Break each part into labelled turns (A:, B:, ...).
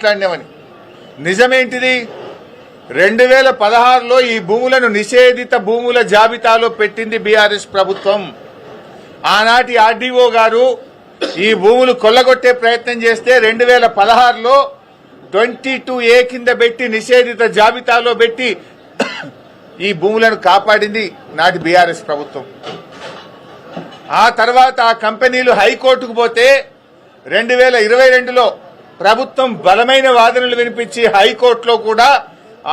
A: మాట్లాడినామని. నిజమేంటిది? 2016లో ఈ భూములను నిషేధిత భూముల జాబితాలో పెట్టింది బీఆర్ఎస్ ప్రభుత్వం. ఆనాటి ఆర్డీఓ గారు ఈ భూములు కొల్లగొట్టే ప్రయత్నం చేస్తే 2016లో 22A కింద పెట్టి నిషేధిత జాబితాలో పెట్టి ఈ భూములను కాపాడింది నాటి బీఆర్ఎస్ ప్రభుత్వం. ఆ తర్వాత ఆ కంపెనీలు హైకోర్టుకు పోతే 2022లో ప్రభుత్వం బలమైన వాదనలు వినిపించి హైకోర్టులో కూడా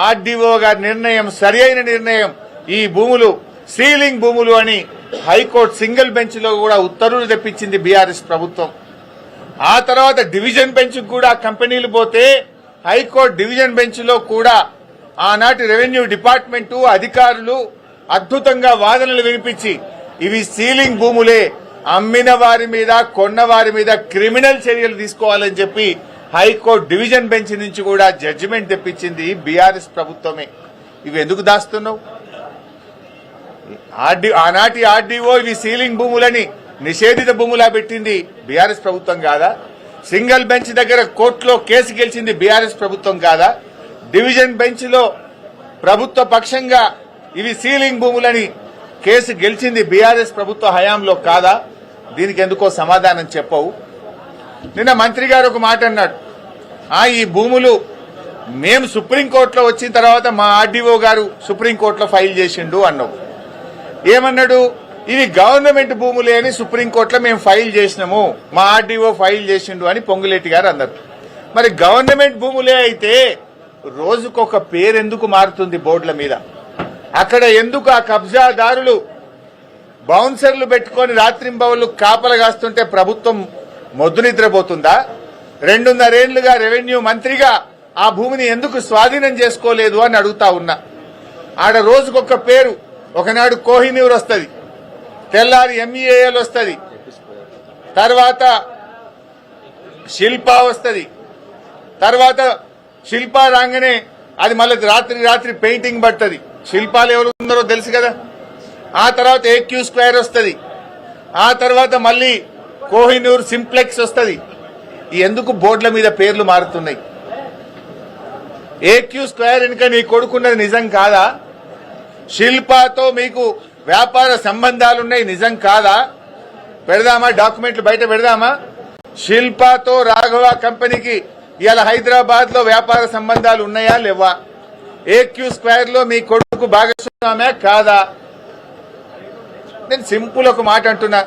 A: ఆర్డీఓ గారి నిర్ణయం సరియైన నిర్ణయం, ఈ భూములు సీలింగ్ భూములు అని హైకోర్టు సింగిల్ బెంచ్ లో కూడా ఉత్తర్వులు తెప్పించింది బీఆర్ఎస్ ప్రభుత్వం. ఆ తర్వాత డివిజన్ బెంచ్ కూడా కంపెనీలు పోతే హైకోర్టు డివిజన్ బెంచ్ లో కూడా ఆనాటి రెవెన్యూ డిపార్ట్మెంటు అధికారులు అద్భుతంగా వాదనలు వినిపించి ఇవి సీలింగ్ భూములే, అమ్మిన వారి మీద కొన్న వారి మీద క్రిమినల్ చర్యలు తీసుకోవాలని చెప్పి హైకోర్టు డివిజన్ బెంచ్ నుంచి కూడా జడ్జిమెంట్ తెప్పించింది బీఆర్ఎస్ ప్రభుత్వమే. ఇవి ఎందుకు దాస్తున్నావు? ఆనాటి ఆర్డీఓ ఇవి సీలింగ్ భూములని నిషేధిత భూములా పెట్టింది బీఆర్ఎస్ ప్రభుత్వం కాదా? సింగిల్ బెంచ్ దగ్గర కోర్టులో కేసు గెలిచింది బీఆర్ఎస్ ప్రభుత్వం కాదా? డివిజన్ బెంచ్ లో ప్రభుత్వ పక్షంగా ఇవి సీలింగ్ భూములని కేసు గెలిచింది బీఆర్ఎస్ ప్రభుత్వ హయాంలో కాదా? దీనికి ఎందుకో సమాధానం చెప్పవు. నిన్న మంత్రి గారు ఒక మాట అన్నాడు, ఈ భూములు మేము సుప్రీంకోర్టులో వచ్చిన తర్వాత మా ఆర్డీఓ గారు సుప్రీంకోర్టులో ఫైల్ చేసిండు అన్నావు. ఏమన్నాడు? ఇవి గవర్నమెంట్ భూములే అని సుప్రీంకోర్టులో మేము ఫైల్ చేసినాము, మా ఆర్డీఓ ఫైల్ చేసిండు అని పొంగులేటి గారు అన్నారు. మరి గవర్నమెంట్ భూములే అయితే రోజుకొక పేరెందుకు మారుతుంది బోర్డుల మీద? అక్కడ ఎందుకు ఆ కబ్జాదారులు బౌన్సర్లు పెట్టుకుని రాత్రింబవళ్లు కాపలు కాస్తుంటే ప్రభుత్వం మొద్దు నిద్రపోతుందా? 2.5 ఏళ్లుగా రెవెన్యూ మంత్రిగా ఆ భూమిని ఎందుకు స్వాధీనం చేసుకోలేదు అని అడుగుతా ఉన్నా. ఆడ రోజుకొక పేరు, ఒకనాడు కోహినూర్ వస్తుంది, తెల్లారి ఎంఈఏఎల్ వస్తుంది, తర్వాత శిల్పా వస్తుంది, తర్వాత శిల్పా రాగానే అది మళ్ళీ రాత్రి పెయింటింగ్ పడుతుంది. శిల్పాలు ఎవరు ఉన్నారో తెలుసు కదా. ఆ తర్వాత ఏక్యూ స్క్వేర్ వస్తుంది, ఆ తర్వాత మళ్ళీ కోహినూర్ సింప్లెక్స్ వస్తుంది. ఎందుకు బోర్డుల మీద పేర్లు మారుతున్నాయి? ఏక్యూ స్క్వేర్ వెనుక నీ కొడుకున్నది నిజం కాదా? శిల్పాతో మీకు వ్యాపార సంబంధాలున్నాయి నిజం కాదా? పెడదామా? డాక్యుమెంట్లు బయట పెడదామా? శిల్పాతో రాఘవ కంపెనీకి ఇవాళ హైదరాబాద్ లో వ్యాపార సంబంధాలు ఉన్నాయా లేవా? ఏక్యూ స్క్వేర్ లో మీ కొడుకు భాగస్వామ్యా కాదా? నేను సింపుల్ ఒక మాట అంటున్నా,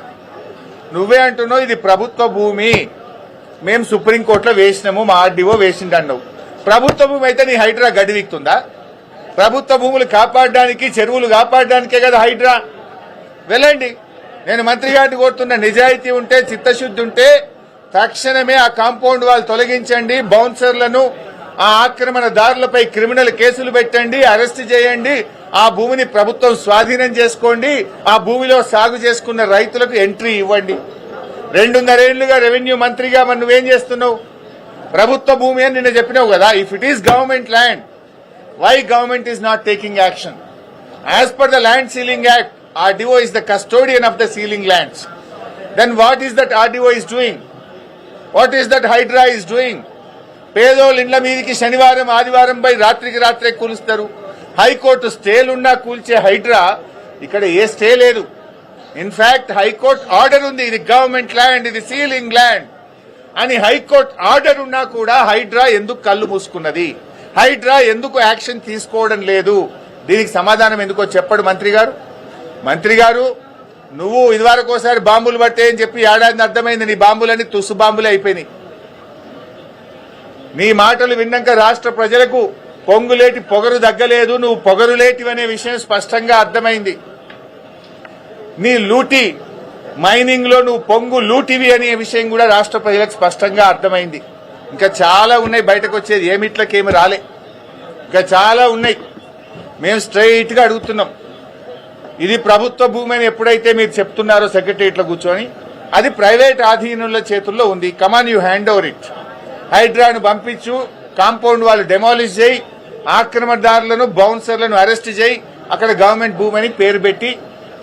A: నువ్వే అంటున్నావు ఇది ప్రభుత్వ భూమి, మేము సుప్రీంకోర్టులో వేసినాము, మా ఆర్డీఓ వేసిండు అన్నావు. ప్రభుత్వ భూమి అయితే నీ హైడ్రా గడివిక్తుందా? ప్రభుత్వ భూములు కాపాడడానికి, చెరువులు కాపాడడానికే కదా హైడ్రా. వెళ్ళండి, నేను మంత్రి గారిని కోరుతున్న, నిజాయితీ ఉంటే చిత్తశుద్ధి ఉంటే తక్షణమే ఆ కాంపౌండ్ వాళ్ళు తొలగించండి, బౌన్సర్లను ఆ ఆక్రమణదారులపై క్రిమినల్ కేసులు పెట్టండి, అరెస్ట్ చేయండి, ఆ భూమిని ప్రభుత్వం స్వాధీనం చేసుకోండి, ఆ భూమిలో సాగు చేసుకున్న రైతులకు ఎంట్రీ ఇవ్వండి. 2.5 ఏళ్లుగా రెవెన్యూ మంత్రిగా మరి నువ్వేం చేస్తున్నావు? ప్రభుత్వ భూమి అని నిన్న చెప్పినావు కదా. If it is government land, why government is not taking action? As per the Land Ceiling Act, RDO is the custodian of the ceiling lands. Then what is that RDO is doing? What is that Hydra is doing? పేదోళ్ళ ఇండ్ల మీదకి శనివారం ఆదివారం పై రాత్రికి రాత్రే కూలుస్తారు. High court స్టేలున్నా కూల్చే Hydraa ఇక్కడ a stay లేదు. In fact high court order ఉంది, ఇది గవర్నమెంట్ ల్యాండ్, ఇది సీలింగ్ ల్యాండ్ అని హైకోర్టు ఆర్డర్ ఉన్నా కూడా హైడ్రా ఎందుకు కళ్ళు మూసుకున్నది? హైడ్రా ఎందుకు యాక్షన్ తీసుకోవడం లేదు? దీనికి సమాధానం ఎందుకో చెప్పడు మంత్రి గారు. మంత్రి గారు, నువ్వు ఇదివరకు ఒకసారి బాంబులు పట్టే అని చెప్పి ఏడాది అర్థమైంది, నీ బాంబులన్నీ తుస్సు బాంబులే అయిపోయినాయి. నీ మాటలు విన్నాక రాష్ట్ర ప్రజలకు పొంగులేటి పొగరు దగ్గలేదు, నువ్వు పొగరులేటివి అనే విషయం స్పష్టంగా అర్థమైంది. నీ లూటీ మైనింగ్ లో నువ్వు పొంగు లూటివి అనే విషయం కూడా రాష్ట్ర ప్రజలకు స్పష్టంగా అర్థమైంది. ఇంకా చాలా ఉన్నాయి బయటకు వచ్చేది, ఏమిట్లకేమి రాలే, ఇంకా చాలా ఉన్నాయి. మేము స్ట్రైట్ గా అడుగుతున్నాం, ఇది ప్రభుత్వ భూమి అని ఎప్పుడైతే మీరు చెప్తున్నారో సెక్రటరియట్లో కూర్చొని, అది ప్రైవేట్ ఆధీనుల చేతుల్లో ఉంది, come on you hand over it. హైడ్రాను పంపించు, కాంపౌండ్ వాళ్ళు డెమాలిష్ చేయి, ఆక్రమణదారులను బౌన్సర్లను అరెస్ట్ చేయి, అక్కడ గవర్నమెంట్ భూమి అని పేరు పెట్టి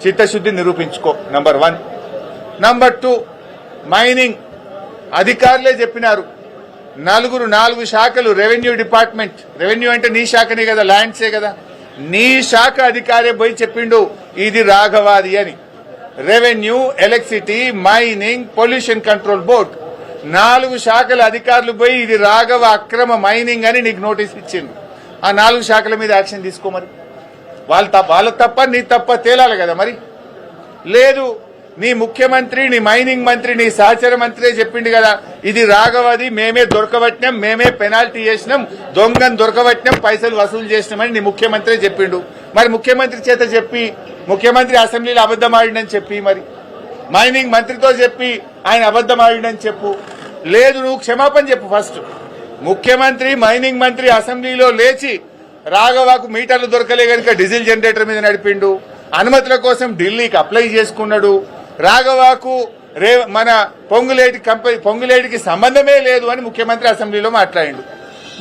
A: చిత్తశుద్ధి నిరూపించుకో. నంబర్ 1. నంబర్ 2, మైనింగ్ అధికారులే చెప్పినారు, నాలుగు శాఖలు రెవెన్యూ డిపార్ట్మెంట్, రెవెన్యూ అంటే నీ శాఖనే కదా, ల్యాండ్సే కదా, నీ శాఖ అధికారే పోయి చెప్పిండు ఇది రాఘవాది అని. Revenue, electricity, mining, pollution control board 4 శాఖల అధికారులు పోయి ఇది రాఘవ అక్రమ మైనింగ్ అని నీకు నోటీస్ ఇచ్చిండు. ఆ 4 శాఖల మీద యాక్షన్ తీసుకో. మరి వాళ్ళ తప్ప నీ తప్ప తేలాలి కదా. మరి లేదు, నీ ముఖ్యమంత్రి, నీ మైనింగ్ మంత్రి, నీ సహచర మంత్రి చెప్పిండు కదా ఇది రాఘవది, మేమే దొరకబట్టినాం, మేమే పెనాల్టీ చేసినాం, దొంగను దొరకబట్టినాం, పైసలు వసూలు చేసినామని నీ ముఖ్యమంత్రి చెప్పిండు. మరి ముఖ్యమంత్రి చేత చెప్పి, ముఖ్యమంత్రి అసెంబ్లీలో అబద్దం ఆడిండని చెప్పి, మరి మైనింగ్ మంత్రితో చెప్పి ఆయన అబద్దం ఆడిండని చెప్పు. లేదు, నువ్వు క్షమాపణ చెప్పు ఫస్ట్. ముఖ్యమంత్రి, మైనింగ్ మంత్రి అసెంబ్లీలో లేచి రాఘవకు మీటర్లు దొరకలే కనుక డీజిల్ జనరేటర్ మీద నడిపిండు, అనుమతుల కోసం ఢిల్లీకి అప్లై చేసుకున్నాడు, రాఘవకు మన పొంగులేటికి సంబంధమే లేదు అని ముఖ్యమంత్రి అసెంబ్లీలో మాట్లాడిండు.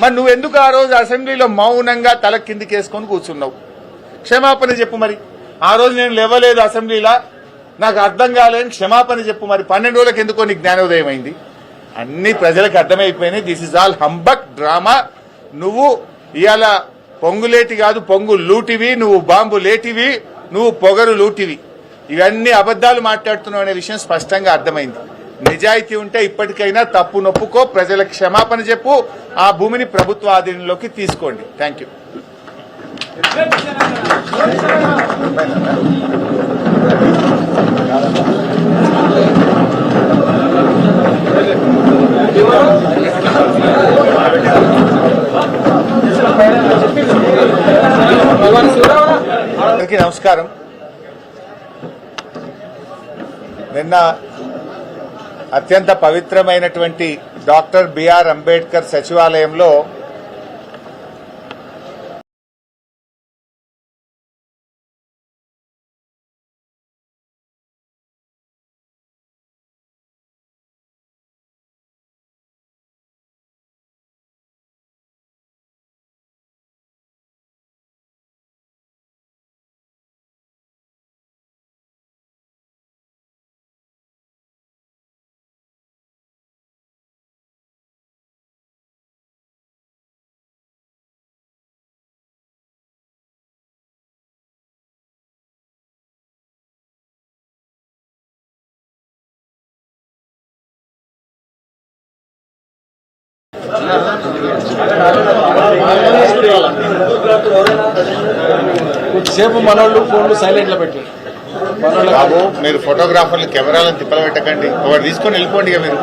A: మరి నువ్వెందుకు ఆ రోజు అసెంబ్లీలో మౌనంగా తల కిందికేసుకొని కూర్చున్నావు? క్షమాపణ చెప్పు. మరి ఆ రోజు నేను లేవలేదు అసెంబ్లీలో, నాకు అర్థం కాలేదని క్షమాపణ చెప్పు. మరి 12 రోజులకు ఎందుకో నీకు జ్ఞానోదయం అయింది? అన్ని ప్రజలకు అర్థమైపోయినాయి. This is all humbug drama. నువ్వు ఇవాళ పొంగులేటి కాదు, పొంగు లూటివి, నువ్వు బాంబు లేటివి, నువ్వు పొగరు లూటివి, ఇవన్నీ అబద్దాలు మాట్లాడుతున్నావు అనే విషయం స్పష్టంగా అర్థమైంది. నిజాయితీ ఉంటే ఇప్పటికైనా తప్పు నొప్పుకో, ప్రజలకు క్షమాపణ చెప్పు, ఆ భూమిని ప్రభుత్వ ఆధీనంలోకి తీసుకోండి. Thank you. అందరికీ నమస్కారం. నిన్న అత్యంత పవిత్రమైనటువంటి డాక్టర్ బిఆర్ అంబేద్కర్ సచివాలయంలో
B: కొద్దిసేపు మనోళ్ళు ఫోన్లు సైలెంట్ లో పెట్టారు.
A: బాబు, మీరు ఫోటోగ్రాఫర్లు కెమెరాలను తిప్పలు పెట్టకండి, ఒకటి తీసుకొని వెళ్ళిపోండి. ఇక మీరు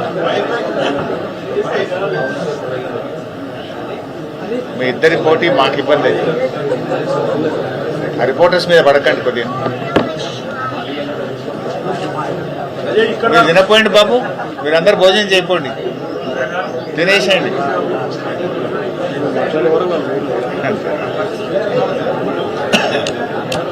A: మీ ఇద్దరి పోటీ మాకు ఇబ్బంది అవుతుంది. ఆ రిపోర్టర్స్ మీద పడకండి కొద్దిగా. మీరు తినపోయింది బాబు, మీరందరూ భోజనం చేయపోండి, తినేసేయండి.